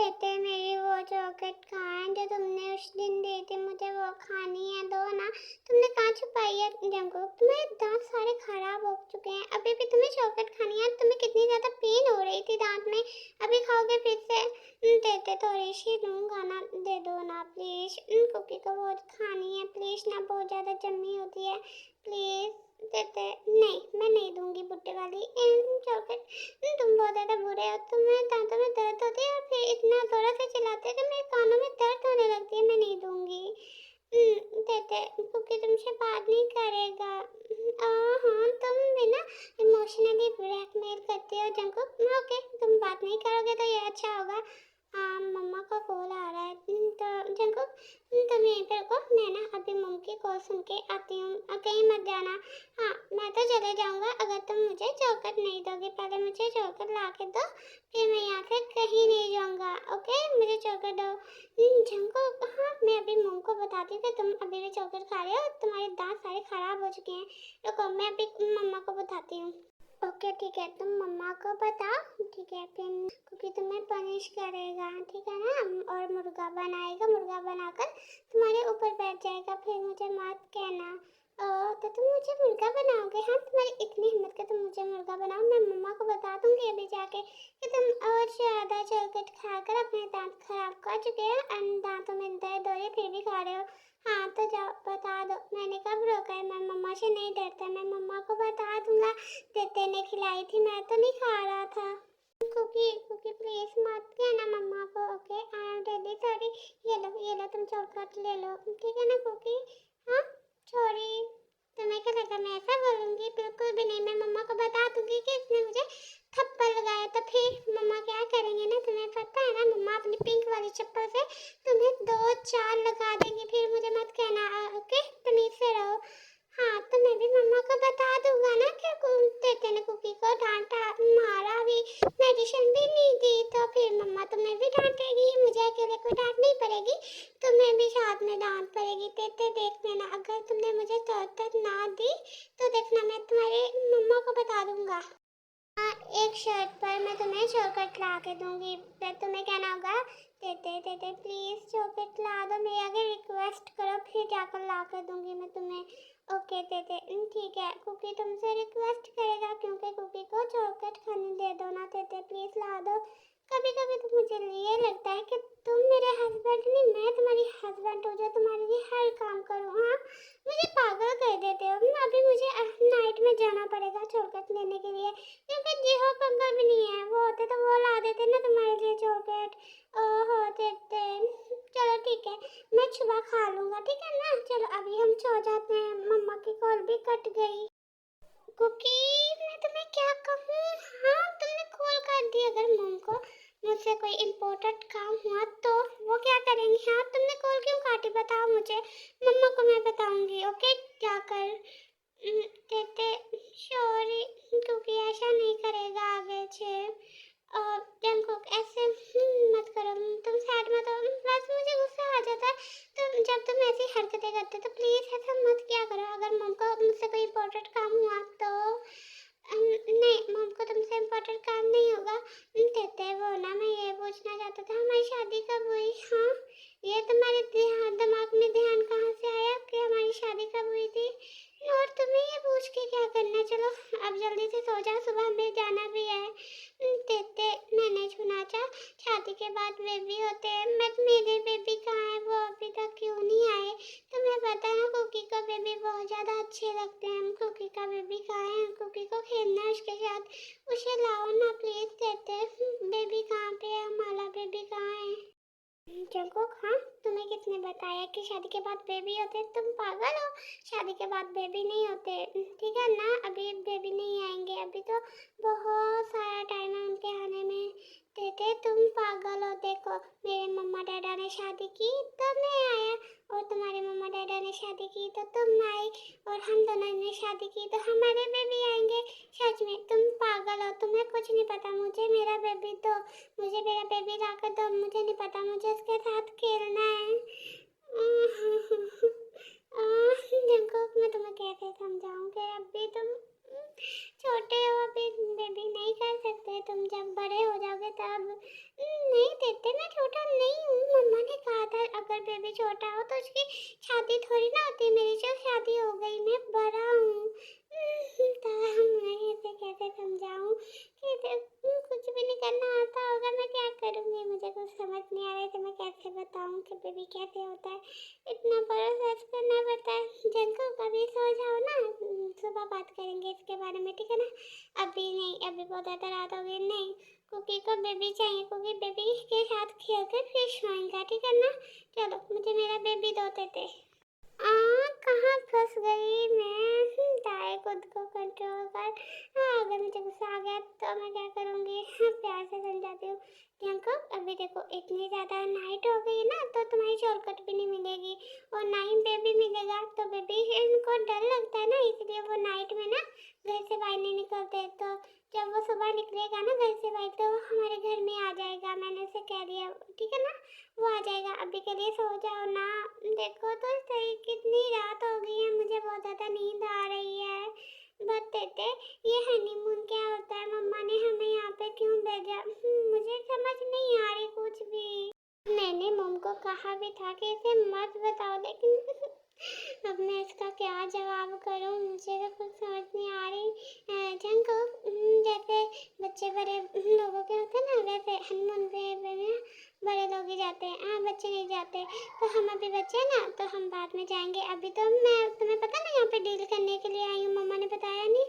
देते मेरी वो चॉकलेट कहाँ है जो तुमने उस दिन दी थी, मुझे वो खानी है, दो ना। तुमने कहाँ छुपाई है जंगकुक? तुम्हारे दांत सारे खराब हो चुके हैं, अभी भी तुम्हें चॉकलेट खानी है? तुम्हें कितनी ज़्यादा पेन हो रही थी दांत में, अभी खाओगे फिर से? देते थोड़ी सी दूँगा ना, दे दो ना प्लीज़। कुकी को बहुत खानी है प्लीज़ ना, बहुत ज़्यादा जम्मी होती है, प्लीज़ देते। नहीं, मैं नहीं दूंगी बुड्ढे वाली चॉकलेट। तुम बहुत ज़्यादा बुरे हो, तुम्हें दांतों में दर्द होती है और फिर इतना ज़ोरों से चिल्लाते हो कि मेरे कानों में दर्द होने लगती है। मैं नहीं दूंगी। देते क्योंकि तुमसे बात नहीं करेगा। हाँ, तुम भी ना इमोशनली ब्लैकमेल करते हो जंकुक। ओके, तुम बात नहीं करोगे तो ये अच्छा होगा। हाँ, मम्मा का कॉल आ रहा है। तो जंकुक तुम यहीं पे रुको, मैं ना अभी मम्मी की कॉल सुन के आती हूँ, कहीं मत जाना। हाँ, मैं तो चले जाऊँगा अगर तुम मुझे चौखट नहीं दोगे। पहले मुझे चौखट ला के दो, फिर मैं यहाँ से कहीं नहीं जाऊँगा। ओके, मुझे चौखट दो। जंकुक, हाँ मैं अभी मम्मी को बताती हूँ कि तुम अभी भी चौखट खा रहे हो, तुम्हारे दांत सारे खराब हो चुके हैं। रुको, मैं अभी मम्मा को बताती हूँ। ओके ठीक है, तुम मम्मा को बताओ, ठीक है? फिर क्योंकि तुम्हें पनिश करेगा, ठीक है ना? और मुर्गा बनाएगा, मुर्गा बनाकर तुम्हारे ऊपर बैठ जाएगा, फिर मुझे मत कहना। तो तुम मुझे मुर्गा बनाओगे? हाँ, तुम्हारी इतनी हिम्मत कि तुम मुझे मुर्गा बनाओ। मैं मम्मा को बता दूंगी अभी जाके कि तुम और ज़्यादा चॉकलेट खाकर अपने दांत खराब कर चुके हो और दांतों में दर्द हो रही है फिर भी खा रहे हो। हाँ तो जाओ बता दो, मैंने कब रोका है? मैं मम्मा से नहीं डरता, मैं मम्मा को बता दूंगा। तेते ने खिलाई थी, मैं तो नहीं खा रहा था। कुकी कुकी प्लीज मत कहना मम्मा को। Okay, I am really sorry. ये लो तुम चॉकलेट ले लो, ठीक है ना कुकी? हाँ, सॉरी। तुम्हें क्या लगा मैं ऐसा बोलूंगी? बिल्कुल भी नहीं, मैं मम्मा को बता दूंगी कि इसने मुझे थप्पड़ लगाया, तो फिर मम्मा क्या करेंगे ना? तुम्हें पता है ना, मम्मा अपनी पिंक वाली चप्पल से तुम्हें दो चार लगा देंगी, फिर मुझे मत कहना। ओके, तमीज से रहो। हाँ तो मैं भी मम्मा को बता दूंगा ना कि तेते ने कुकी को डांटा, मारा भी, मेडिसिन भी नहीं दी, तो फिर मम्मा तुम्हें भी डांटेगी, मुझे अकेले को डांट नहीं पड़ेगी, तुम्हें भी साथ में डांट पड़ेगी। तेते देख लेना, अगर तुमने मुझे चौथत ना दी तो देखना मैं तुम्हारे मम्मा को बता दूंगा। हाँ, एक शर्ट पर मैं तुम्हें चॉकलेट ला के दूंगी, फिर तुम्हें कहना होगा तेते तेते प्लीज चॉकलेट ला दो, मेरे आगे रिक्वेस्ट करो, फिर जाकर ला कर दूंगी मैं तुम्हें। ओके तेते, ठीक है। कुकी तुमसे रिक्वेस्ट करेगा क्योंकि कुकी को चॉकलेट खाने दे दो ना तेते, प्लीज ला दो। कभी कभी तो मुझे ये लगता है कि तुम मेरे हस्बैंड नहीं, मैं तुम्हारी हस्बैंड हूँ जो तुम्हारे लिए हर काम करूँ। हाँ, मुझे पागल कर देते हो। अभी मुझे नाइट में जाना पड़ेगा चॉकलेट लेने के लिए, क्योंकि जीहो पंकल भी नहीं है, वो होते तो वो ला देते ना तुम्हारे लिए चॉकलेट। ओहो देते। चलो ठीक है, मैं सुबह खा लूंगा, ठीक है ना? चलो अभी हम सो जाते हैं, मम्मा की कॉल भी कट गई। कुकी, मैं तुम्हें क्या कहूँ? हाँ, तुमने कॉल कर दी, अगर मम को मुझसे कोई इम्पोर्टेंट काम हुआ तो वो क्या करेंगी? हाँ, तुमने कॉल क्यों काटी बताओ मुझे, मम्मा को मैं बताऊंगी। ओके, जाकर कहते सॉरी, क्योंकि ऐसा नहीं करेगा आगे से। और जंकुक ऐसे मत करो, तुम सैड मत हो, बस मुझे गुस्सा आ जाता है तो जब तुम ऐसी हरकतें करते तो प्लीज ऐसा मत किया करो। अगर मम को मुझसे कोई इम्पोर्टेंट काम हुआ तो नहीं, मम को तुमसे इम्पोर्टेंट काम नहीं होगा। कहते वो ना, मैं ये पूछना चाहता था हमारी शादी कब हुई? हाँ, ये तुम्हारे दिमाग में ध्यान कहाँ से आया कि हमारी शादी कब हुई थी? और तुम्हें ये पूछ के क्या करना? चलो अब जल्दी से सो जाओ, सुबह हमें जाना भी है। कहते मैंने सुना था शादी के बाद बेबी होते हैं, बट मेरे बेबी कहाँ है? वो अभी तक क्यों नहीं आए? तुम्हें पता है ना, कुकी का बेबी बहुत ज़्यादा अच्छे लगते हैं। कुकी का बेबी कहाँ है? कुकी को खेलना है उसके साथ, उसे लाओ ना प्लीज। कहते बेबी कहाँ पे है? हमारा बेबी कहाँ है? जंकुक, हाँ तुम्हें किसने बताया कि शादी के बाद बेबी होते? तुम पागल हो, शादी के बाद बेबी नहीं होते, ठीक है ना? अभी बेबी नहीं आएंगे, अभी तो बहुत सारा टाइम है उनके आने में। कहते तुम पागल हो, देखो मेरे मम्मा डैडा ने शादी की तब मैं आया, और तुम्हारे मम्मा डैडा ने शादी की तो तुम आई, और हम दोनों ने शादी की तो हमारे बेबी आएंगे। सच में तुम पागल हो, तुम्हें कुछ नहीं पता। मुझे मेरा बेबी दो, मुझे मेरा बेबी लाकर दो, मुझे नहीं पता, मुझे उसके साथ खेलना है। जंकुक, मैं तुम्हें कैसे समझाऊं कि अभी तुम छोटे हो अभी, बेबी नहीं कर सकते तुम, जब बड़े हो जाओगे तब। नहीं देते, मैं छोटा नहीं हूँ। मम्मा ने कहा था अगर बेबी छोटा हो तो उसकी शादी थोड़ी ना होती, मेरी जो शादी हो गई, मैं बड़ा हूँ। तो मैं इसे कैसे समझाऊँ कि कुछ भी नहीं करना आता होगा, मैं क्या करूँगी, मुझे कुछ समझ नहीं आ रहा है कि मैं कैसे बताऊँ कि बेबी कैसे होता है। इतना प्रोसेस करना पड़ता है। जिनको कभी सो जाओ ना, सुबह बात करेंगे इसके बारे में, ठीक है ना? अभी नहीं, अभी बहुत ज़्यादा रात हो गई। नहीं, कुकी को बेबी चाहिए, कुकी बेबी के साथ खेल कर फिर सोएगा, ठीक है ना? चलो मुझे मेरा बेबी दो देते। कहाँ फंस गई मैं? ताए खुद को कंट्रोल कर। अगर मुझे गुस्सा आ गया तो मैं क्या करूँगी? प्यार से समझाती हूँ। प्रियंका अभी देखो, इतनी ज़्यादा नाइट हो गई ना तो तुम्हारी शॉर्टकट भी नहीं मिलेगी, और ना ही बेबी मिलेगा। तो बेबी इनको डर लगता है ना, इसलिए वो नाइट में ना घर से बाहर नहीं निकलते। तो जब वो सुबह निकलेगा ना घर से बाहर तो हमारे घर में आ जाएगा, मैंने उसे कह दिया, ठीक है ना? वो आ जाएगा। अभी के लिए सो जाओ ना। देखो तो सही, कितनी रात हो गई है, मुझे बहुत ज़्यादा नींद आ रही है। बताते ये हनीमून क्या होता है? मम्मा ने हमें यहाँ पे क्यों भेजा? मुझे समझ नहीं आ रही कुछ भी। मैंने मम को कहा भी था कि इसे मत बताओ, लेकिन अब मैं इसका क्या जवाब करूं, मुझे तो कुछ समझ नहीं आ रही। जंको जैसे बच्चे बड़े लोगों के होते हैं ना, वैसे हनीमून पे बड़े लोग ही जाते हैं। हाँ, बच्चे नहीं जाते। तो हम अभी बच्चे हैं ना, तो हम बाद में जाएंगे। अभी तो मैं, तुम्हें पता ना, यहाँ पे डील करने के लिए आई हूँ। मम्मा ने बताया नहीं?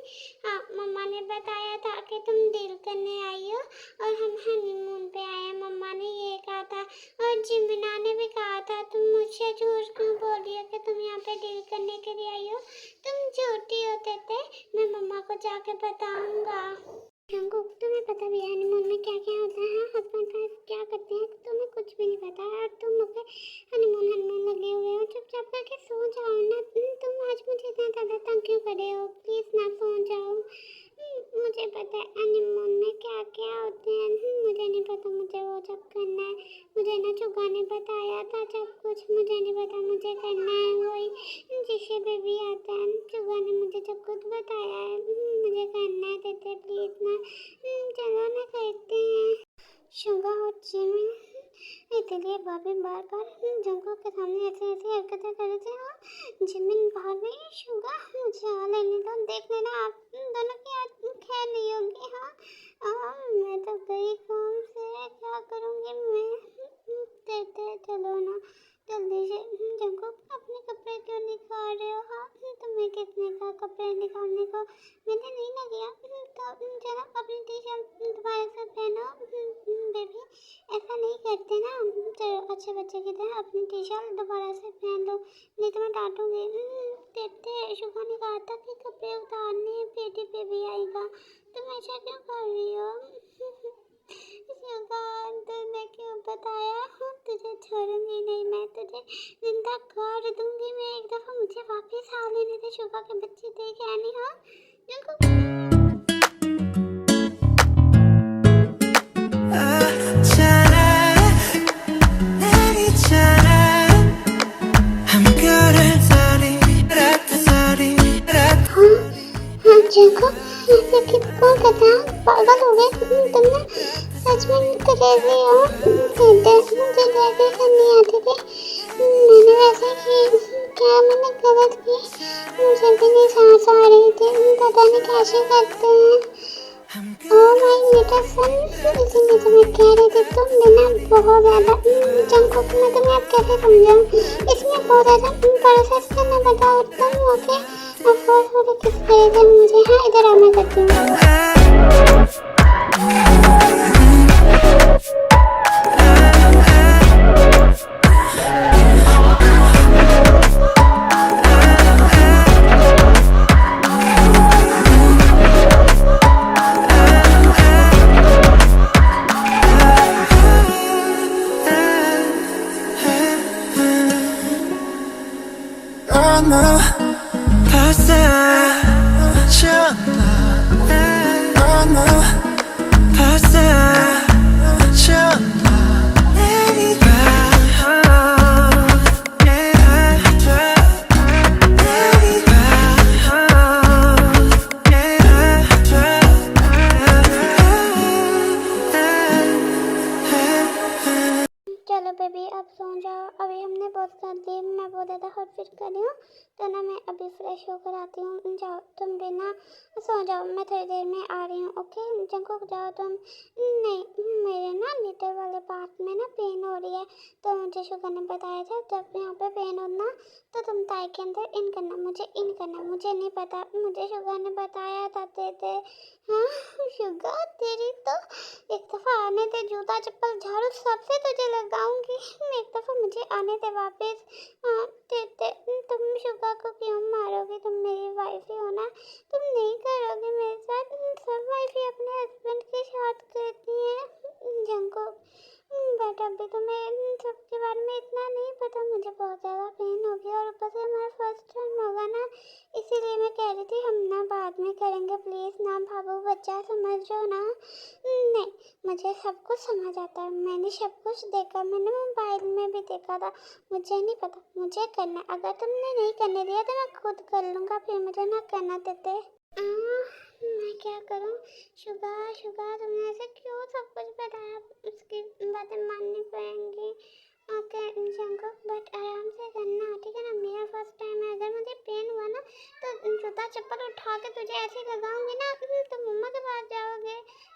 हाँ, मम्मा ने बताया था कि तुम डील करने आई हो और हम हनीमून पे आए हैं। मम्मा ने ये कहा था, और जिमिना ने भी कहा था। तुम मुझसे झूठ क्यों बोल रही हो कि तुम यहाँ पे डील करने के लिए आई हो? तुम झूठी होते थे। मैं मम्मा को जाके बताऊंगा। तुम्हें पता भी है हनीमून में क्या क्या होता है? हस्बैंड वाइफ क्या करते हैं? तुम्हें कुछ भी नहीं पता है, और तुम मुझे हनीमून हनीमून लगे हुए हो। चुपचाप करके सो जाओ ना। तुम आज मुझे इतना ज़्यादा तंग क्यों कर रहे हो? प्लीज़ ना सो जाओ। मुझे पता है हनीमून में क्या क्या होते हैं। मुझे नहीं पता, मुझे वो सब करना है। मुझे ना चुगा ने बताया था सब कुछ, मुझे नहीं पता, मुझे करना है वही जिससे बेबी आता है। चुगा ने मुझे सब कुछ बताया है, मुझे करना है। देते प्लीज ना। चलो ना करते हैं। शुगा और जिमिन इसलिए भाभी बार बार जंगों के सामने ऐसे ऐसी हरकतें कर रहे थे। हाँ, जिमिन भाभी, शुगा मुझे आ लेने दो, देख लेना आप दोनों की आज खैर नहीं होगी। हाँ, मैं तो गई काम से, क्या करूँगी मैं? देते चलो ना जल्दी से। जंगों अपने कपड़े क्यों निकाल रहे हो? हाँ, तुम्हें किसने कहा कपड़े निकालने को? मैंने नहीं ना किया। तो जरा अपनी टी शर्ट दोबारा से पहनो। बेबी ऐसा नहीं करते ना, चलो अच्छे बच्चे की तरह अपनी टी शर्ट दोबारा से पहन लो, नहीं तो मैं डांटूंगी। देखते शुभा ने कहा था कि कपड़े उतारने पेटी पे भी आएगा, तुम ऐसा क्यों कर रही हो? शुभा तुमने क्यों बताया? तुझे छोड़ूंगी नहीं, मैं तुझे जिंदा कर दूंगी। मैं एक दफा मुझे वापस आ लेने दे, शुभा के बच्चे देख आने। हाँ कौन कहता है? पागल हो गए तुमने? सच में कैसे हो? मुझे कैसे करनी आती थी? मैंने वैसे की क्या? मैंने गलत की? मुझे भी नहीं सांस आ रही थी, पता नहीं कैसे करते हैं। ओह माय मीठा सन, इसीलिए तो मैं कह रही थी तुम बिना बहुत ज़्यादा जंको को मैं तुम्हें अब कैसे समझाऊं? इसमें बहुत ज़्यादा प्रोसेस करना पड़ता है। तुम ओके और किस तरह से मुझे, हाँ इधर आना करती हूँ। बेबी अब सो जाओ, अभी हमने बहुत कर दी, मैं बहुत ज़्यादा हॉट फील कर रही हूँ, तो ना मैं अभी फ्रेश होकर आती हूँ। जाओ तुम भी ना सो जाओ, मैं थोड़ी देर में आ रही हूँ। ओके जंकुक जाओ तुम। नहीं, मेरे ना लिटर वाले पार्ट में ना पेन हो रही है, तो मुझे शुगर ने बताया था जब यहाँ पे पेन होना तो तुम ताई के अंदर इन करना, मुझे इन करना, मुझे नहीं पता, मुझे शुगर ने बताया था। तेरे हाँ शुगर तेरी तो एक दफ़ा आने दे, जूता चप्पल झाड़ू सबसे तुझे लगाऊंगी। एक दफ़ा मुझे आने दे वापस। हाँ तुम शुगर को क्यों मारोगे, तुम मेरी वाइफ ही हो ना, तुम नहीं करोगे मेरे साथ। सब वाइफ ही अपने हस्बैंड के साथ करती हैं जंकुक, बट अभी तुम्हें इन सब के बारे में इतना नहीं पता। मुझे बहुत ज़्यादा पेन हो गया और ऊपर से हमारा फर्स्ट टाइम होगा ना, इसीलिए मैं कह रही थी हम ना बाद में करेंगे, प्लीज़ ना भाभू, बच्चा समझ जाओ ना। नहीं, मुझे सब कुछ समझ आता है, मैंने सब कुछ देखा, मैंने मोबाइल में भी देखा था। मुझे नहीं पता, मुझे करना है। अगर तुमने नहीं करने दिया तो मैं खुद कर लूँगा, फिर मुझे ना करना देते। मैं क्या करूँ? शुगर शुगर तुमने ऐसे क्यों सब कुछ बताया, उसकी बातें माननी पड़ेंगी। ओके जंकुक, बट आराम से करना, ठीक है ना, मेरा फर्स्ट टाइम है। अगर मुझे पेन हुआ ना तो जूता चप्पल उठा के तुझे ऐसे लगाऊंगी ना तो मम्मा के पास जाओगे।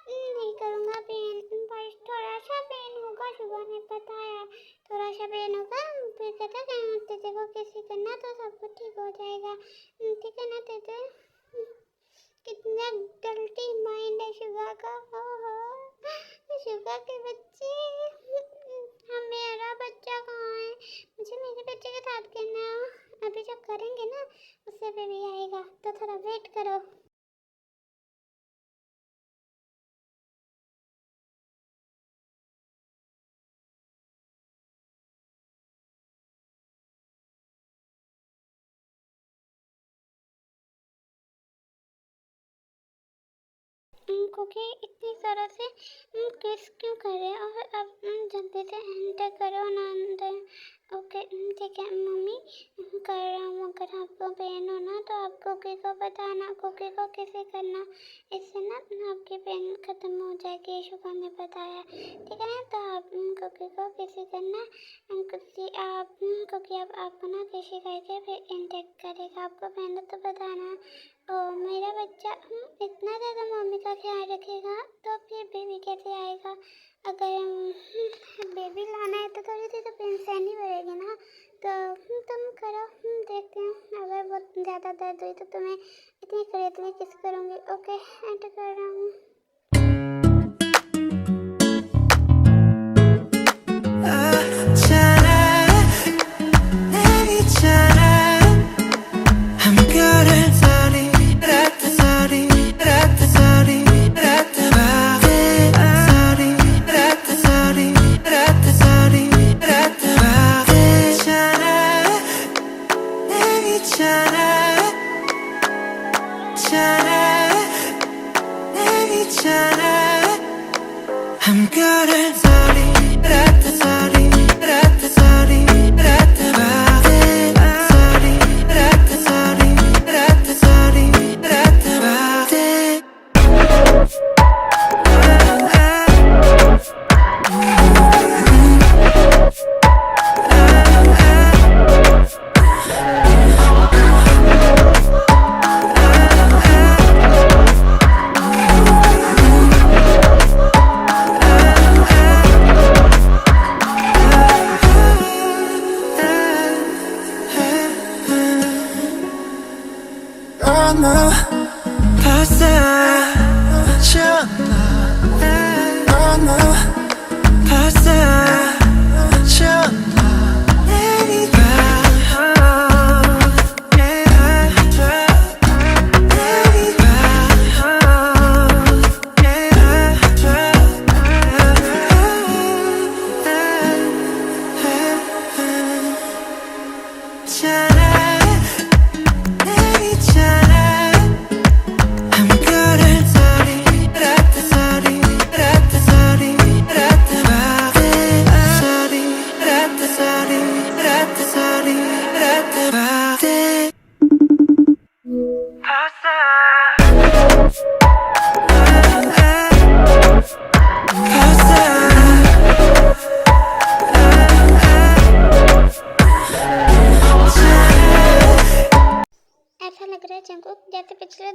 नहीं करूँगा पेन, बस थोड़ा सा पेन होगा, शुगर ने बताया थोड़ा सा पेन होगा, फिर कहता है तेरे को किसी करना तो सब कुछ ठीक हो जाएगा, ठीक है ना तेरे। कितना गलती माइंड है शुगर का। ओहो शुगर के बच्चे, हम मेरा बच्चा कहाँ है, मुझे मेरे बच्चे के साथ करना। अभी जब करेंगे ना उससे बेबी आएगा, तो थोड़ा वेट करो। क्योंकि इतनी तरह से किस क्यों कर रहे हैं, और अब जल्दी से एंटर करो ना अंदर। ओके ठीक है मम्मी, कर रहा हूँ। अगर आपको पेन हो ना तो आप कुकी को बताना, कुकी को किसी करना, इससे ना आपकी पेन ख़त्म हो जाएगी, शुगर ने बताया, ठीक है ना। तो आप कुकी को किसी करना, कुकी अब आपको ना किसी करके फिर इंटेक्ट करेगा, आपको पहले तो बताना। मेरा बच्चा इतना ज़्यादा मम्मी का ख्याल रखेगा तो फिर बेबी कैसे आएगा। अगर बेबी लाना है तो थोड़ी सी तो पेन सहनी पड़ेगी ना। तो तुम करो, देखते हैं। अगर बहुत ज़्यादा दर्द हुई तो तुम्हें इतनी करेतली किस करूँगी। ओके एंटर कर रहा हूँ।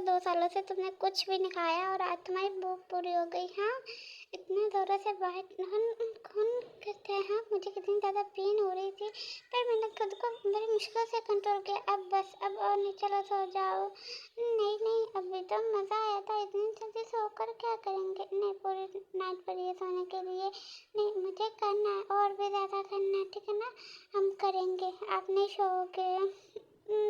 2 सालों से तुमने कुछ भी नहीं खाया और आज तुम्हारी भूख पूरी हो गई। हाँ, इतने ज़ोरों से बाहर खून खून करते हैं। हाँ, मुझे कितनी ज़्यादा पेन हो रही थी, पर मैंने खुद को बड़ी मुश्किल से कंट्रोल किया। अब बस, अब और नहीं, चलो सो जाओ। नहीं नहीं, अभी तो मज़ा आया था, इतनी जल्दी सोकर क्या करेंगे? नहीं, पूरी नाइट पड़ी है सोने के लिए। नहीं, मुझे करना है, और भी ज़्यादा करना है, ठीक है ना? हम करेंगे, आप नहीं सोओगे।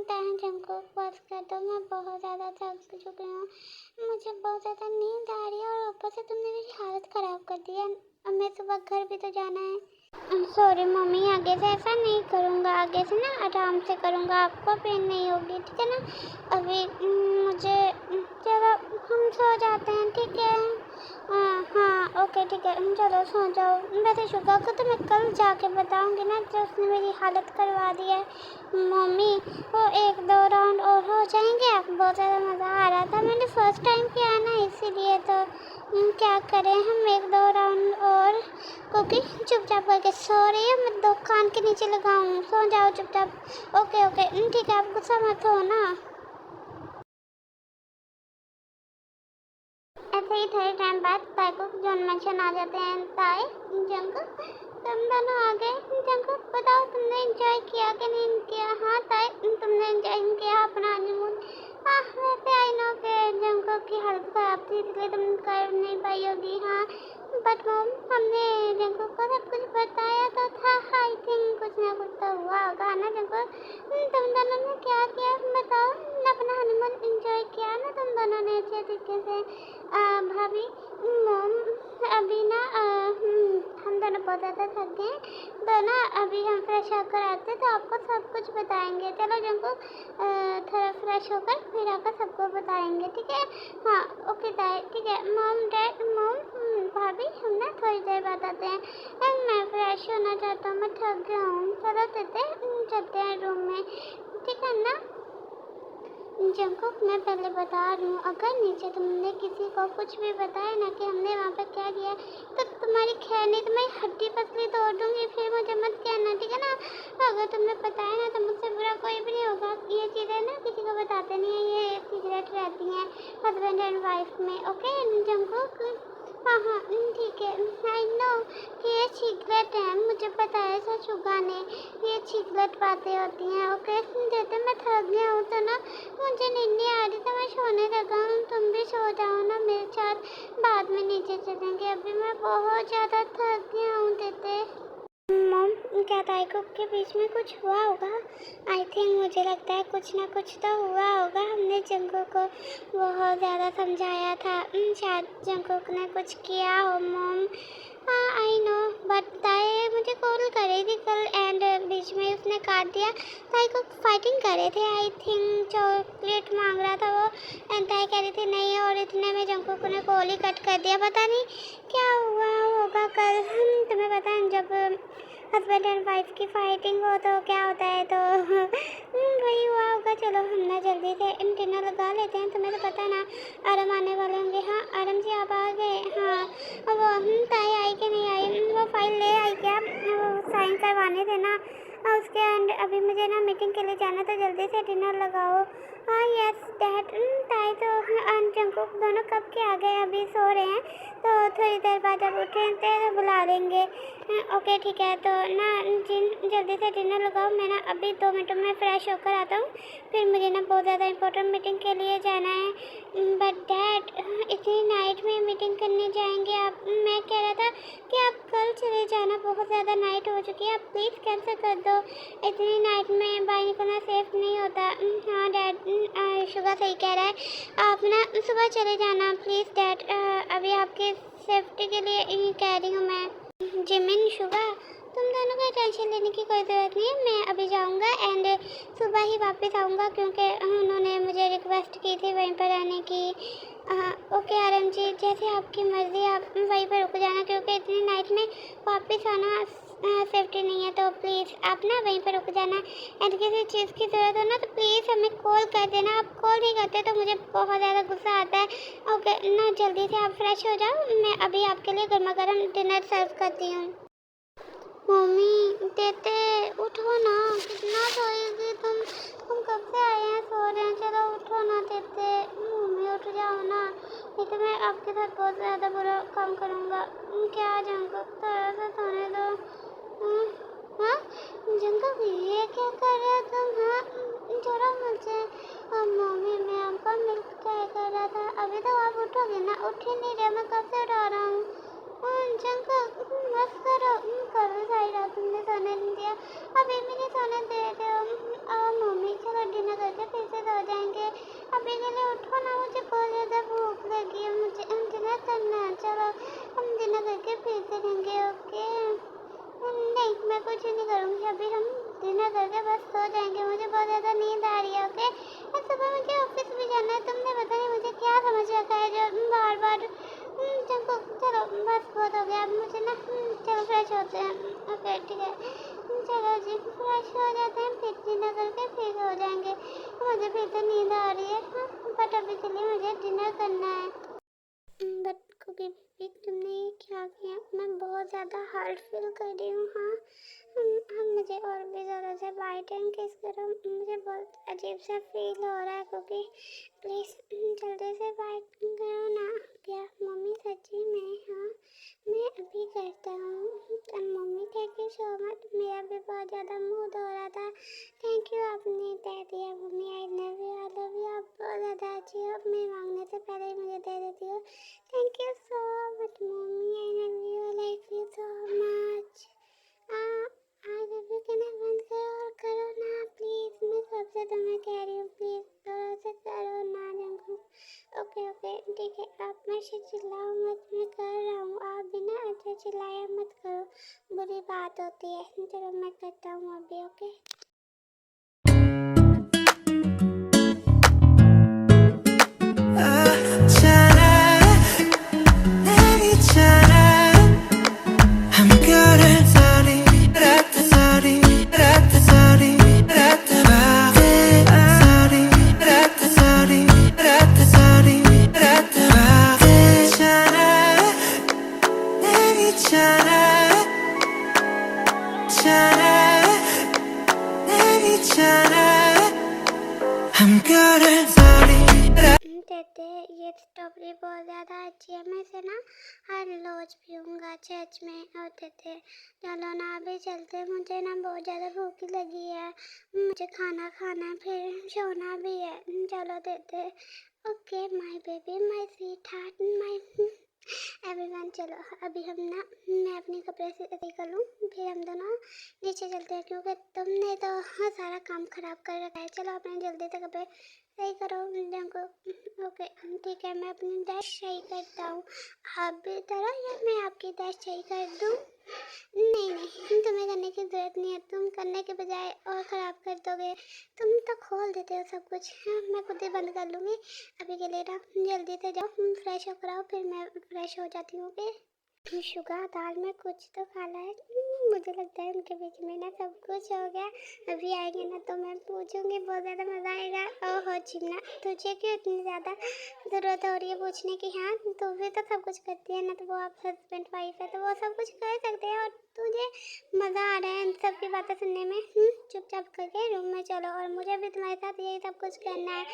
टाइम को बस कर दो, मैं बहुत ज़्यादा थक चुकी हूँ। मुझे बहुत ज़्यादा नींद आ रही है और ऊपर से तुमने मेरी हालत ख़राब कर दी है। अब मैं सुबह घर भी तो जाना है। सॉरी मम्मी, आगे से ऐसा नहीं करूँगा, आगे से ना आराम से करूँगा, आपको पेन नहीं होगी, ठीक है ना? अभी मुझे चलो हम सो जाते हैं, ठीक है? हाँ हाँ, ओके ठीक है, चलो सो जाओ। वैसे शुगा को तो मैं कल जाके बताऊँगी ना, जो उसने मेरी हालत करवा दी है। मम्मी, वो 1-2 राउंड और हो जाएंगे। आप बहुत ज़्यादा मज़ा आ रहा था, मैंने फर्स्ट टाइम किया ना, इसीलिए तो क्या करें हम, 1-2 राउंड और। क्योंकि चुपचाप करके सो रही है, मैं 2 कान के नीचे लगाऊँ, सो जाओ चुपचाप। ओके ओके, ठीक है, आप गुस्सा मत हो ना। ऐसे ही थोड़े टाइम बाद ताई को जॉन मेंशन आ जाते हैं। ताई, जंकुक, तुम दोनों आ गए। जंकुक, बताओ तुमने एंजॉय किया कि नहीं किया? हाँ ताई, तुमने एंजॉय किया अपना हनीमून? हाँ, वैसे आई नो कि जंकुक की हालत खराब थी, इसलिए तुम कर नहीं पाई होगी। हाँ, बट मॉम, हमने जंकुक को सब कुछ बताया तो था। आई थिंक कुछ ना कुछ तो हुआ होगा ना जंकुक? तुम दोनों ने क्या किया बताओ? अपना हनीमून एंजॉय किया ना तुम दोनों ने अच्छे तरीके से? भाभी, मॉम, अभी ना हम दोनों बहुत ज़्यादा थक गए हैं, तो ना अभी हम फ्रेश होकर आते हैं तो आपको सब कुछ बताएंगे। चलो जंकुक, थोड़ा फ्रेश होकर फिर आपको सबको बताएंगे, ठीक है? हाँ, ओके ताई, ठीक है। मॉम, डैड, मॉम, भाभी, हम ना थोड़ी देर बाद आते हैं। मैं फ्रेश होना चाहता हूँ, मैं थक गया हूँ। चलो चलते हैं रूम में, ठीक है ना? जंकुक, मैं पहले बता रही हूँ, अगर नीचे तुमने किसी को कुछ भी बताया ना कि हमने वहाँ पर क्या किया, तो तुम्हारी खैर नहीं, तुम्हारी हड्डी पसली तोड़ दूँगी, फिर मुझे मत कहना, ठीक है ना? अगर तुमने बताया ना तो मुझसे बुरा कोई भी नहीं होगा। ये चीज़ें ना किसी को बताते नहीं हैं, ये सीक्रेट रहती हैं हस्बैंड एंड वाइफ में, ओके जंकुक? हाँ हाँ, ठीक है। आई नो कि ये सीक्रेट है, मुझे पता है सचुगा ने, ये सीक्रेट बातें होती हैं, ओके? जैसे मैं थक गया हूँ तो ना मुझे नींद नहीं आ रही, तो मैं सोने लगा हूँ। तुम भी सो जाओ ना मेरे साथ, बाद में नीचे चलेंगे। अभी मैं बहुत ज़्यादा थक गया हूँ तेते। मॉम, क्या ताइको के बीच में कुछ हुआ होगा? आई थिंक, मुझे लगता है कुछ ना कुछ तो हुआ होगा। हमने जंकुक को बहुत ज़्यादा समझाया था, शायद जंकुक ने कुछ किया हो मॉम। हाँ आई नो, बट ताई मुझे कॉल कर रही थी कल एंड बीच में उसने काट दिया। ताई को फाइटिंग कर रहे थे, आई थिंक चॉकलेट मांग रहा था वो, एंड ताई कह रही थी नहीं, और इतने में जंकुक ने कॉल ही कट कर दिया। पता नहीं क्या हुआ होगा कल। तुम्हें पता है जब हस्बैंड एंड वाइफ की फाइटिंग हो तो क्या होता है, तो वही हुआ होगा। चलो हम ना जल्दी से डिनर लगा लेते हैं, तुम्हें तो पता है ना आराम आने वाले होंगे। हाँ आराम जी, आप आ गए? हाँ, वो ताई आई कि नहीं आई? वो फाइल ले आई क्या? वो साइन करवाने थे ना उसके एंड। अभी मुझे ना मीटिंग के लिए जाना, तो जल्दी से डिनर लगाओ। हाँ यस डैड। ताई तो जंकुक दोनों कब के आ गए, अभी सो रहे हैं, तो थोड़ी देर बाद जब उठें तो बुला लेंगे। ओके ठीक है, तो ना जल्दी से डिनर लगाओ। मैं ना अभी 2 मिनटों में फ्रेश होकर आता हूँ, फिर मुझे ना बहुत ज़्यादा इंपॉर्टेंट मीटिंग के लिए जाना है। बट डैड, इतनी नाइट में मीटिंग करने जाएंगे आप? मैं कह रहा था कि आप कल चले जाना, बहुत ज़्यादा नाइट हो चुकी है, आप प्लीज़ कैंसिल कर दो। इतनी नाइट में बाहर निकलना सेफ नहीं होता। हाँ डैड, शुगा सही कह रहा है, आप ना सुबह चले जाना प्लीज़ डैड। अभी आपके सेफ्टी के लिए ही कह रही हूँ मैं। जिमिन, शुगा, तुम दोनों को टेंशन लेने की कोई ज़रूरत नहीं है, मैं अभी जाऊँगा एंड सुबह ही वापस आऊँगा, क्योंकि उन्होंने मुझे रिक्वेस्ट की थी वहीं पर रहने की। ओके आरम जी, जैसे आपकी मर्ज़ी, आप वहीं पर रुक जाना, क्योंकि इतनी नाइट में वापस आना सेफ्टी नहीं है, तो प्लीज़ आप ना वहीं पर रुक जाना। एंड किसी चीज़ की ज़रूरत हो ना तो प्लीज़ हमें कॉल कर देना। आप कॉल नहीं करते तो मुझे बहुत ज़्यादा गुस्सा आता है। ओके ना, जल्दी से आप फ्रेश हो जाओ, मैं अभी आपके लिए गर्मा गर्म डिनर सर्व करती हूँ। मम्मी, देते उठो ना, कितना सोएगी तुम कब से आए हैं सो रहे हैं, चलो उठो ना देते। नहीं तो मैं आपके साथ बहुत ज़्यादा बुरा काम करूँगा। क्या जंगल थोड़ा सा सोने दो। हाँ हाँ, जंगल ये क्या कर रहे हो तुम? हाँ, छोड़ो मुझे। मम्मी मैं आपका मिल्क ट्राई कर रहा था। अभी तो आप उठोगे ना? उठ ही नहीं रहे, मैं कब से उठा रहा हूँ। जंगल मत करो। कभी सारी रात तुमने सोने नहीं दिया, अभी भी नहीं सोने दे रहे हो। मम्मी चलो डिनर करके फिर से सो जाएंगे। अभी के लिए उठो ना, मुझे बहुत ज़्यादा भूख लगी है, मुझे डिनर करना है। चलो हम डिनर करके फिर से रहेंगे। ओके नहीं, मैं कुछ नहीं करूँगी, अभी हम डिनर करके बस सो जाएंगे। मुझे बहुत ज़्यादा नींद आ रही है। ओके और सुबह मुझे ऑफिस भी जाना है। तुमने पता नहीं मुझे क्या समझ रखा है जो बार बार चलो चलो बस बहुत हो गया। अब मुझे ना चलो फ्रेश होते हैं। ओके ठीक है, चलो जी फ्रेश हो जाते हैं, फिर डिनर करके फिर हो जाएंगे। मुझे फिर से नींद आ रही है। हाँ बट अभी के लिए मुझे डिनर करना है। बट कुकी बेबी तुमने ये क्या किया? मैं बहुत ज़्यादा हर्ट फील कर रही हूँ। हाँ मुझे और भी ज़्यादा से बाइट एंड किस करो। मुझे बहुत अजीब सा फील हो रहा है कुकी, प्लीज़ जल्दी से बाइट करो ना। क्या मम्मी सच्ची में? हाँ मैं अभी करता हूँ। Mummy thank you so much, मेरा भी बहुत ज़्यादा मूड हो रहा था। थैंक यू आपने दे दिया मम्मी। आई लव यू, आप बहुत ज़्यादा अच्छी हो। मैं मांगने से पहले ही मुझे दे देती हो। Thank you so much mummy, I love you, I like you so much. I love you कहना बंद करो और करो ना प्लीज़। मैं कब से तुम्हें कह रही हूँ प्लीज़ थोड़ा सा करो ना जंगल। ओके ओके ठीक है, आप मेरे से चिल्लाओ मत, मैं कर रहा हूँ। आप बिना ऐसे चिल्लाया मत करो, बुरी बात होती है। चलो मैं करता हूँ अभी। ओके कहते हैं ये स्ट्रॉबेरी बहुत ज़्यादा अच्छी है, मैं इसे ना हर रोज पीऊँगा चर्च में। और देते चलो ना अभी चलते, मुझे ना बहुत ज़्यादा भूख लगी है, मुझे खाना खाना है, फिर सोना भी है। चलो देते। Okay my baby, my sweet heart, my everyone. चलो अभी हम ना मैं अपने कपड़े से सही कर लूँ, फिर हम दोनों नीचे चलते हैं क्योंकि तुमने तो सारा काम खराब कर रखा है। चलो अपने जल्दी से कपड़े सही करो को। ओके ठीक है, मैं अपनी डैश सही करता हूँ। आप भी करो या मैं आपकी डैश सही कर दूँ? नहीं नहीं, तुम्हें करने की ज़रूरत नहीं है, तुम करने के बजाय और ख़राब कर दोगे। तुम तो खोल देते हो सब कुछ। हाँ मैं खुद ही बंद कर लूँगी। अभी के लिए ना जल्दी से जाओ फ्रेश होकर आओ, फिर मैं फ्रेश हो जाती हूँ। ओके शुगा दाल में कुछ तो काला है। मुझे लगता है उनके बीच में ना सब कुछ हो गया। अभी आएंगे ना तो मैं पूछूंगी, बहुत ज़्यादा मज़ा आएगा। ओहो चिमना, तुझे क्यों इतनी ज़्यादा ज़रूरत हो रही है पूछने की? हाँ तो भी तो सब कुछ करती है ना, तो वो आप हस्बैंड वाइफ है तो वो सब कुछ कर सकते हैं। और तुझे मज़ा आ रहा है इन सब की बातें सुनने में? चुपचाप करके रूम में चलो, और मुझे भी तुम्हारे साथ यही सब कुछ करना है।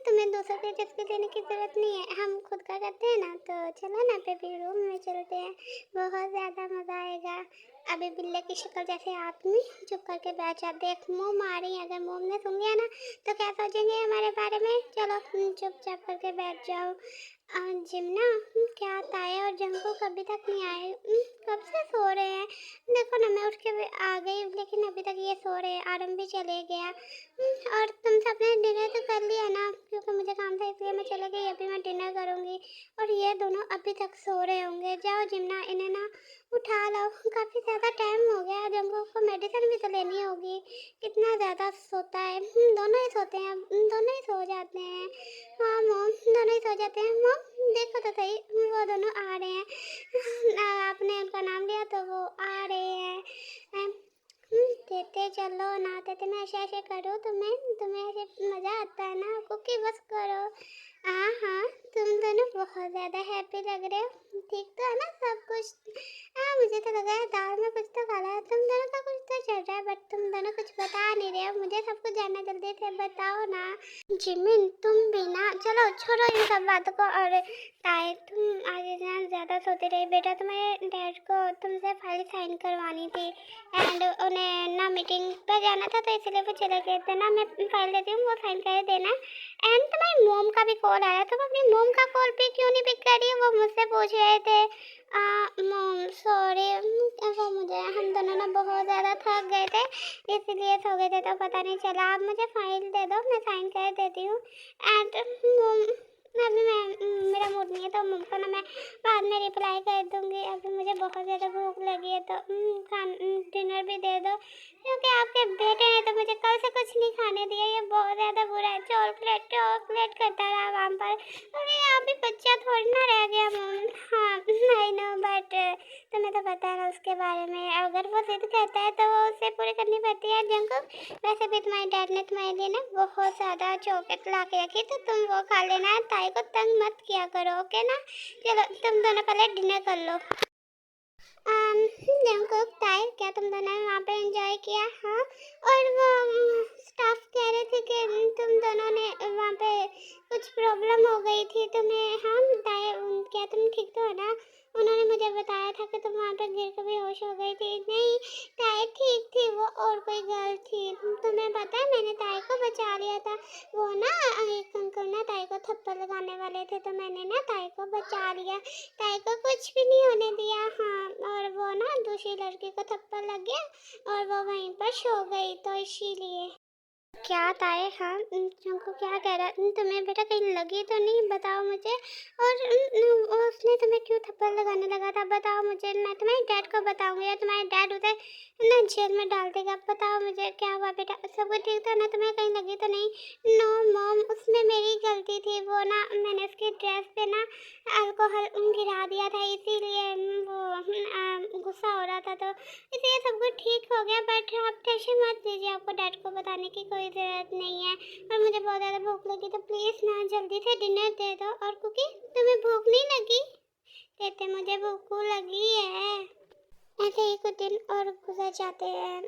तुम्हें दूसरों की चस्पी देने की ज़रूरत नहीं है, हम खुद का करते हैं ना। तो चलो ना बेबी रूम में चलते हैं, बहुत ज़्यादा मज़ा आएगा। अभी बिल्ले की शक्ल जैसे आदमी चुप करके बैठ जा। देख मुंह मारी, अगर मुंह ने सुन लिया ना तो क्या सोचेंगे हमारे बारे में? चलो चुपचाप करके बैठ जाओ। जिमना क्या ताया और जंगू कभी तक नहीं आए? कब से सो रहे हैं? देखो ना मैं उठ के आ गई लेकिन अभी तक ये सो रहे हैं। आरम भी चले गया। और तुम सबने डिनर तो कर लिया ना? क्योंकि मुझे काम था इसलिए मैं चले गई, अभी मैं डिनर करूँगी। और ये दोनों अभी तक सो रहे होंगे। जाओ जिमना इन्हें ना उठा लो, काफ़ी ज़्यादा टाइम हो गया। जंगू को मेडिसिन भी तो लेनी होगी, कितना ज़्यादा सोता है। दोनों ही सोते हैं, दोनों ही सो जाते हैं। हाँ मोम दोनों ही सो जाते हैं। मोम देखो तो सही, वो दोनों आ रहे हैं। आपने उनका नाम लिया तो वो आ रहे हैं। देते चलो ना, देते मैं ऐसे ऐसे करूँ तुम्हें तुम्हें ऐसे मज़ा आता है ना? कुकी बस करो। हाँ हाँ, तुम दोनों बहुत ज़्यादा हैप्पी लग रहे हो। ठीक तो है ना सब कुछ? हाँ, मुझे तो लगा है दाल में कुछ तो काला है। तुम दोनों का कुछ तो चल रहा है, बट तुम दोनों कुछ बता नहीं रहे हो। मुझे सब कुछ जानना जल्दी से बताओ ना। जिमिन तुम भी ना, चलो छोड़ो इन सब बातों को। और ताए, तुम आज इतना ज़्यादा सोते रहे। बेटा, तुम्हारे डैड को तुमसे फाइल साइन करवानी थी, एंड उन्हें ना मीटिंग पर जाना था, तो इसलिए वो चले गए थे ना। मैं फाइल देती हूँ, वो साइन कर देना। एंड तुम्हारी मोम का भी कॉल आया, तुम अपनी मोम का कॉल पे क्यों नहीं पिक कर रही हो? वो मुझसे पूछ रहे थे। मोम सॉरी, वो मुझे, हम दोनों ना बहुत ज़्यादा थक गए थे, इसलिए सो गए थे, तो पता नहीं चला। आप मुझे फाइल दे दो, मैं साइन कर देती हूँ। एंड मोम, अभी मेरा मूड नहीं है, तो मोम को ना मैं बाद में रिप्लाई कर दूँगी। अभी मुझे बहुत ज़्यादा भूख लगी है, तो डिनर भी दे दो, क्योंकि आपके बेटे ने तो मुझे कल से कुछ नहीं खाने दिया। ये बहुत ज़्यादा बुरा है, चॉकलेट चॉकलेट करता रहा वहाँ पर। अरे यहाँ भी बच्चा थोड़ी ना रह गया मोम। हाँ आई नो, बट तुम्हें तो पता है ना उसके बारे में। अगर वो जिद करता है तो वो उसे पूरी करनी पड़ती है जंकुक। वैसे भी तुम्हारे डैड ने तुम्हारे लिए ना बहुत ज़्यादा चॉकलेट ला के रखी, तो तुम वो खा लेना। ताई को तंग मत किया करो, ओके ना? चलो तुम दोनों पहले डिनर कर लो। जंकुक, ताई, क्या तुम दोनों ने वहाँ पे एंजॉय किया? हाँ। और वो स्टाफ कह रहे थे कि तुम दोनों ने वहाँ पे कुछ प्रॉब्लम हो गई थी तुम्हें। हाँ ताई, क्या तुम ठीक तो हो ना? उन्होंने मुझे बताया था कि तुम वहाँ पे गिर के बेहोश हो गई थी। नहीं ताई, ठीक थी वो, और कोई गर्ल थी। तुम्हें पता है मैंने ताई को बचा लिया था। वो ना एक अंकल ना ताई को थप्पड़ लगाने वाले थे, तो मैंने ना ताई को बचा लिया। ताई को कुछ भी नहीं होने दिया। हाँ, और वो ना दूसरी लड़की को थप्पड़ लग गया और वो वहीं पर सो गई, तो इसीलिए। क्या ताए? हाँ, तुमको क्या कह रहा? तुम्हें बेटा कहीं लगी तो नहीं, बताओ मुझे। और उसने तुम्हें क्यों थप्पड़ लगाने लगा था, बताओ मुझे। मैं तुम्हारे डैड को बताऊंगी, या तुम्हारे डैड उसे ना जेल में डाल देगा। बताओ मुझे क्या हुआ बेटा, सब कुछ ठीक था ना? तुम्हें कहीं लगी तो नहीं? नो मॉम, उसमें मेरी गलती थी। वो ना मैंने उसकी ड्रेस पे ना अल्कोहल गिरा दिया था, इसीलिए वो गुस्सा हो रहा था, तो इसलिए सब कुछ ठीक हो गया। बट आप टेंशन मत लीजिए, आपको डैड को बताने की कोई ज़रूरत नहीं है। और मुझे बहुत ज़्यादा भूख लगी, तो प्लीज़ ना जल्दी से डिनर दे दो। और कुकी, तुम्हें भूख नहीं लगी? कहते मुझे भूख लगी है। ऐसे ही कुछ दिन और गुजर जाते हैं।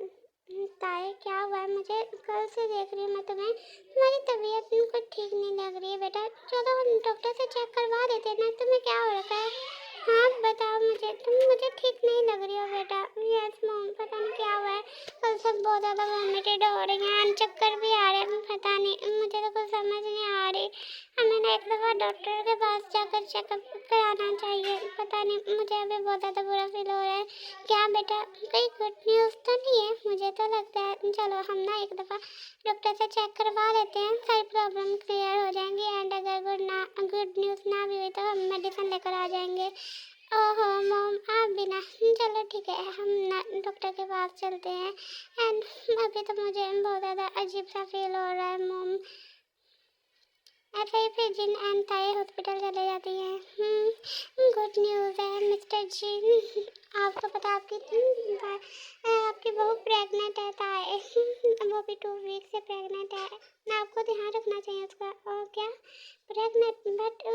ताए, क्या हुआ है? मुझे कल से देख रही हूँ मैं तुम्हें, तुम्हारी तबीयत कुछ ठीक नहीं लग रही है बेटा। चलो हम डॉक्टर से चेक करवा देते हैं ना। तुम्हें क्या हो रखा है? हाँ बताओ मुझे, तुम मुझे ठीक नहीं लग रही हो बेटा। यस मॉम, पता नहीं क्या हुआ है। कल से बहुत ज़्यादा वॉमिटेड हो रही हैं, चक्कर भी आ रहे हैं। पता नहीं, मुझे तो कुछ समझ नहीं आ रही। हमें ना एक दफ़ा डॉक्टर के पास जाकर चेकअप कराना चाहिए। पता नहीं, मुझे अभी बहुत ज़्यादा बुरा फील हो रहा है। क्या बेटा, कोई गुड न्यूज़ तो नहीं है? मुझे तो लगता है चलो हम ना एक दफ़ा डॉक्टर से चेक करवा लेते हैं, सारी प्रॉब्लम क्लियर हो जाएंगी। एंड अगर गुड न्यूज़ ना भी हुई तो हम मेडिसिन लेकर आ जाएंगे। ओहो मॉम, आप भी ना, चलो ठीक है, हम ना डॉक्टर के पास चलते हैं। एंड अभी तो मुझे बहुत ज़्यादा अजीब सा फील हो रहा है मॉम। ऐसे ही फिर जिन एंड ताई हॉस्पिटल चले जाती हैं। गुड न्यूज़ है मिस्टर जिन, आपको पता आपकी बहू प्रेग्नेंट है ताई। वो भी 2 वीक से प्रेग्नेंट है। आपको ध्यान रखना चाहिए उसका। और क्या प्रेग्नेंट, बट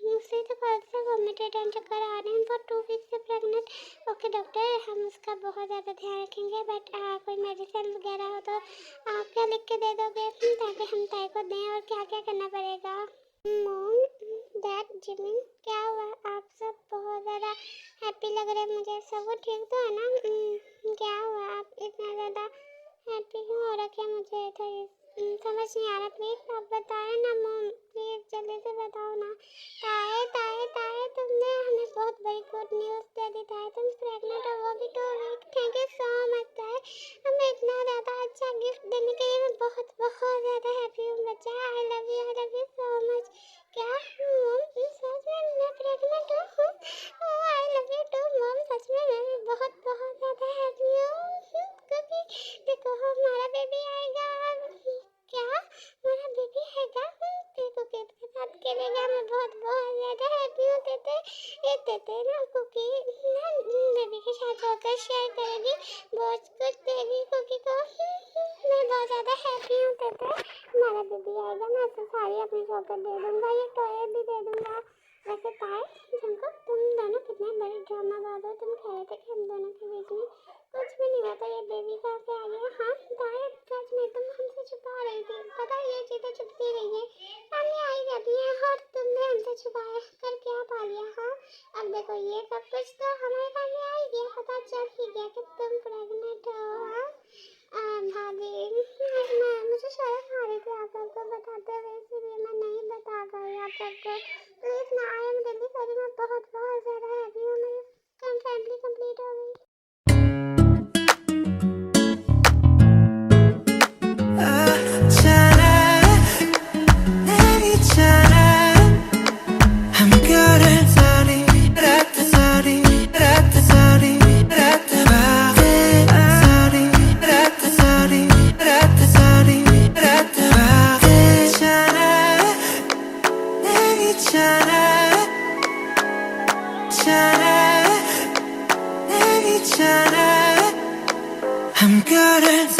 उसे तो कल से वोमिटेड एंड चक्कर आ रहे हैं, वो 2 वीक से प्रेग्नेंट। ओके डॉक्टर, हम उसका बहुत ज़्यादा ध्यान रखेंगे। बट कोई मेडिसिन वगैरह हो तो आप क्या लिख के दे दोगे, ताकि हम ताई को दें? और क्या क्या करना पड़ेगा? मॉम, डैड, जिमिन, क्या हुआ? आप सब बहुत ज़्यादा हैप्पी लग रहे हैं मुझे। सब कुछ ठीक तो है ना? क्या हुआ, आप इतना ज़्यादा हैप्पी क्यों हो रखे? मुझे तो समझ नहीं आ रहा। प्लीज़ आप बताएं ना मॉम, प्लीज़ जल्दी से बताओ ना। ताए ताए ताए, तुमने हमें बहुत बड़ी गुड न्यूज़ दे दी ताए। तुम प्रेग्नेंट हो, वो भी 2 week. Thank you so much ताए, हमें इतना ज़्यादा अच्छा गिफ्ट देने के लिए। मैं बहुत बहुत ज़्यादा हैप्पी हूँ बच्चा। I love you so much. क्या मॉम, सच में मैं प्रेग्नेंट हूँ? I love you too mom, सच में मैं भी बहुत बहुत ज़्यादा हैप्पी हूँ। कभी देखो हमारा बेबी आएगा। क्या हमारा बेबी आएगा? देखो के साथ खेलेगा। मैं बहुत बहुत ज़्यादा हैप्पी हूँ। तेते ये देते ना कुकी ना बेबी के साथ होकर शेयर करेगी बहुत कुछ देगी कुकी को। मैं बहुत ज़्यादा हैप्पी हूँ तेते। हमारा बेबी आएगा ना तो सारी अपनी चॉकलेट दे दूँगा, ये टॉय भी दे दूँगा। वैसे ताए जंकुक तुम दोनों कितने बड़े ड्रामा बाज हो। तुम कह रहे थे कि हम दोनों के बीच में कुछ भी नहीं होता, ये बेबी का क्या आ गया। हाँ ताए सच में तुम हमसे छुपा रही थी, पता है ये चीज़ें छुपती रही है सामने आई जाती हैं और तुमने हमसे छुपाया कर क्या पा लिया। हाँ अब देखो ये सब कुछ तो हमारे सामने आ ही गया, पता चल ही गया कि तुम प्रेग्नेंट हो। हाँ भाभी मुझे शर्म आ रही थी आप सबको बताते हुए, इसलिए मैं नहीं बता पाई आप सबको। प्लीज ना आई एम रियली सॉरी, मैं बहुत ज़्यादा हैप्पी हूँ, मेरी फैमिली कंप्लीट हो गई। I'm good at